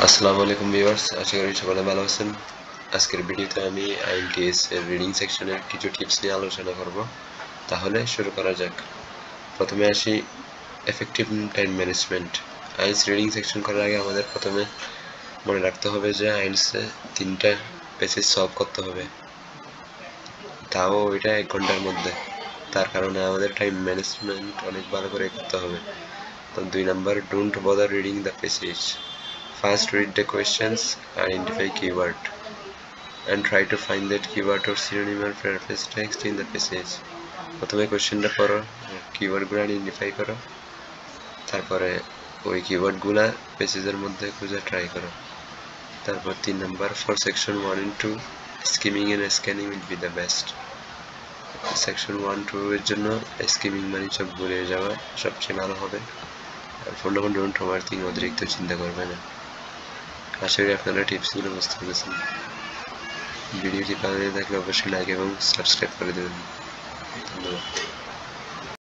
আসসালামু আলাইকুম ভিউয়ার্স, আশা করি সকলে ভালো আছেন। আজকের ভিডিওতে আমি আইএলটিএস এর রিডিং সেকশনের কিছু টিপস নিয়ে আলোচনা করব। তাহলে শুরু করা যাক। প্রথমে আসি effective time management. IELTS reading section করার আগে আমাদের প্রথমে মনে রাখতে হবে যে আইএলটিএসে 3টা পেসেজ সলভ করতে হবে, তাও ওইটা 1 ঘন্টার মধ্যে। তার কারণে আমাদের টাইম ম্যানেজমেন্ট অনেক ভালো করে করতে হবে। তো 2 number, don't bother reading the passage. First, read the questions, identify keyword, and try to find that keyword or synonym or preface text in the passage. প্রথমে কোশ্চেনটা পড়ো, কিওয়ার্ডগুলো আইডেন্টিফাই করো, তারপরে ওই কিওয়ার্ডগুলো পেসেজের মধ্যে খুঁজে ট্রাই করো। তারপর 3 number, for section 1 and 2 skimming and scanning will be the best. Section 1-2 এর জন্য স্কিমিং মানে সব ভুলে যাওয়া সবচেয়ে ভালো হবে। আর 4 নাম্বার, ডোন্ট ওভারথিঙ্ক, অতিরিক্ত চিন্তা করবে না। আশা করি আপনারা টিপসগুলো বুঝতে পেরেছেন। ভিডিওটি ভালো লেগে থাকলে অবশ্যই লাইক এবং সাবস্ক্রাইব করে দেবেন। ধন্যবাদ।